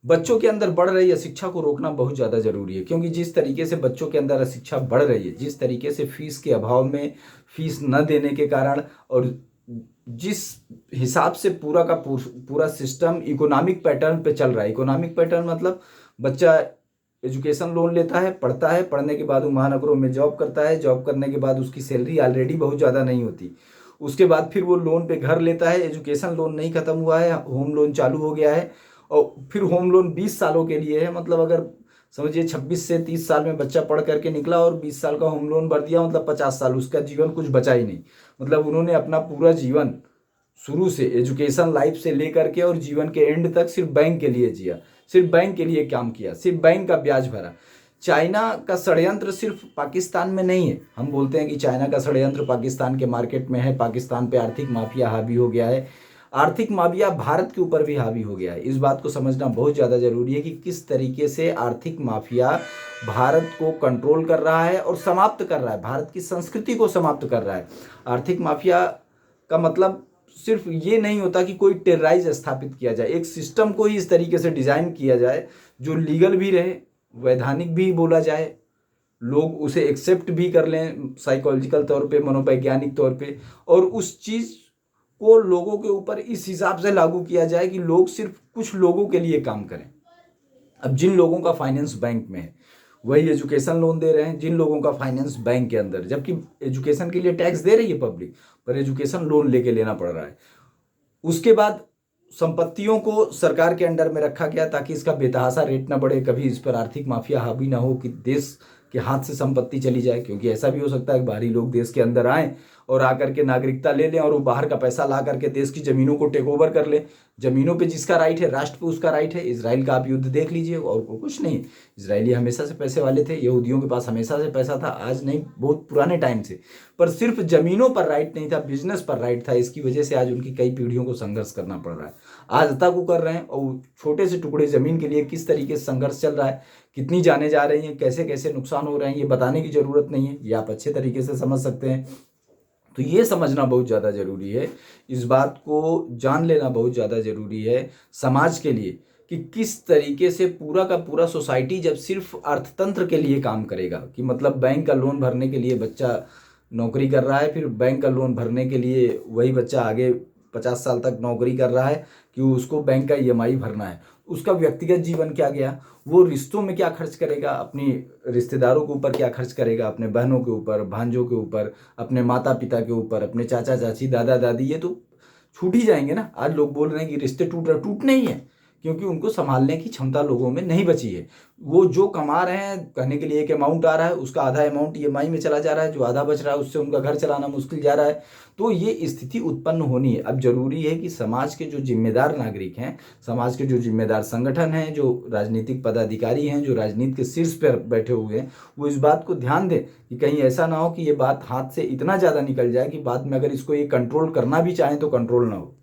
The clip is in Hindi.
बच्चों के अंदर बढ़ रही अशिक्षा को रोकना बहुत ज़्यादा ज़रूरी है, क्योंकि जिस तरीके से बच्चों के अंदर अशिक्षा बढ़ रही है, जिस तरीके से फीस के अभाव में, फीस न देने के कारण, और जिस हिसाब से पूरा का पूरा सिस्टम इकोनॉमिक पैटर्न पे चल रहा है। इकोनॉमिक पैटर्न मतलब बच्चा एजुकेशन लोन लेता है, पढ़ता है, पढ़ने के बाद वो महानगरों में जॉब करता है, जॉब करने के बाद उसकी सैलरी ऑलरेडी बहुत ज़्यादा नहीं होती। उसके बाद फिर वो लोन पे घर लेता है, एजुकेशन लोन नहीं खत्म हुआ है, होम लोन चालू हो गया है, और फिर होम लोन 20 सालों के लिए है। मतलब अगर समझिए 26 से 30 साल में बच्चा पढ़ करके निकला और 20 साल का होम लोन भर दिया, मतलब 50 साल, उसका जीवन कुछ बचा ही नहीं। मतलब उन्होंने अपना पूरा जीवन शुरू से एजुकेशन लाइफ से लेकर के और जीवन के एंड तक सिर्फ बैंक के लिए जिया, सिर्फ बैंक के लिए काम किया, सिर्फ बैंक का ब्याज भरा। चाइना का षड्यंत्र सिर्फ पाकिस्तान में नहीं है। हम बोलते हैं कि चाइना का षड्यंत्र पाकिस्तान के मार्केट में है, पाकिस्तान पे आर्थिक माफिया हावी हो गया है, आर्थिक माफिया भारत के ऊपर भी हावी हो गया है। इस बात को समझना बहुत ज़्यादा ज़रूरी है कि किस तरीके से आर्थिक माफिया भारत को कंट्रोल कर रहा है और समाप्त कर रहा है, भारत की संस्कृति को समाप्त कर रहा है। आर्थिक माफिया का मतलब सिर्फ ये नहीं होता कि कोई टेरराइज स्थापित किया जाए, एक सिस्टम को ही इस तरीके से डिज़ाइन किया जाए जो लीगल भी रहे, वैधानिक भी बोला जाए, लोग उसे एक्सेप्ट भी कर लें साइकोलॉजिकल तौर पे, मनोवैज्ञानिक तौर पे, और उस चीज़ को लोगों के ऊपर इस हिसाब से लागू किया जाए कि लोग सिर्फ कुछ लोगों के लिए काम करें। अब जिन लोगों का फाइनेंस बैंक में है वही एजुकेशन लोन दे रहे हैं, जिन लोगों का फाइनेंस बैंक के अंदर, जबकि एजुकेशन के लिए टैक्स दे रही है पब्लिक, पर एजुकेशन लोन लेके लेना पड़ रहा है। उसके बाद संपत्तियों को सरकार के अंडर में रखा गया ताकि इसका बेतहाशा रेट ना बढ़े, कभी इस पर आर्थिक माफिया हावी ना हो कि देश के हाथ से संपत्ति चली जाए। क्योंकि ऐसा भी हो सकता है कि बाहरी लोग देश के अंदर आएँ और आकर के नागरिकता ले लें और वो बाहर का पैसा ला करके देश की ज़मीनों को टेक ओवर कर लें। ज़मीनों पे जिसका राइट है, राष्ट्र पे उसका राइट है। इजराइल का आप युद्ध देख लीजिए, और कुछ नहीं, इजरायली हमेशा से पैसे वाले थे, यहूदियों के पास हमेशा से पैसा था, आज नहीं, बहुत पुराने टाइम से। पर सिर्फ ज़मीनों पर राइट नहीं था, बिजनेस पर राइट था। इसकी वजह से आज उनकी कई पीढ़ियों को संघर्ष करना पड़ रहा है, आज तक वो कर रहे हैं। और छोटे से टुकड़े ज़मीन के लिए किस तरीके से संघर्ष चल रहा है, कितनी जाने जा रही हैं, कैसे कैसे नुकसान हो रहे हैं, ये बताने की ज़रूरत नहीं है, ये आप अच्छे तरीके से समझ सकते हैं। तो ये समझना बहुत ज़्यादा ज़रूरी है, इस बात को जान लेना बहुत ज़्यादा ज़रूरी है समाज के लिए कि किस तरीके से पूरा का पूरा सोसाइटी जब सिर्फ अर्थतंत्र के लिए काम करेगा, कि मतलब बैंक का लोन भरने के लिए बच्चा नौकरी कर रहा है, फिर बैंक का लोन भरने के लिए वही बच्चा आगे 50 साल तक नौकरी कर रहा है कि उसको बैंक का ईएमआई भरना है। उसका व्यक्तिगत जीवन क्या गया, वो रिश्तों में क्या खर्च करेगा, अपनी रिश्तेदारों के ऊपर क्या खर्च करेगा, अपने बहनों के ऊपर, भांजों के ऊपर, अपने माता पिता के ऊपर, अपने चाचा चाची, दादा दादी, ये तो छूट ही जाएंगे ना। आज लोग बोल रहे हैं कि रिश्ते टूटने ही है, क्योंकि उनको संभालने की क्षमता लोगों में नहीं बची है। वो जो कमा रहे हैं, कहने के लिए एक अमाउंट आ रहा है, उसका आधा अमाउंट ईएमआई में चला जा रहा है, जो आधा बच रहा है उससे उनका घर चलाना मुश्किल जा रहा है। तो ये स्थिति उत्पन्न होनी है। अब जरूरी है कि समाज के जो जिम्मेदार नागरिक हैं, समाज के जो जिम्मेदार संगठन हैं, जो राजनीतिक पदाधिकारी हैं, जो राजनीति के शीर्ष पर बैठे हुए हैं, वो इस बात को ध्यान दें कि कहीं ऐसा ना हो कि ये बात हाथ से इतना ज़्यादा निकल जाए कि बाद में अगर इसको ये कंट्रोल करना भी चाहें तो कंट्रोल ना हो।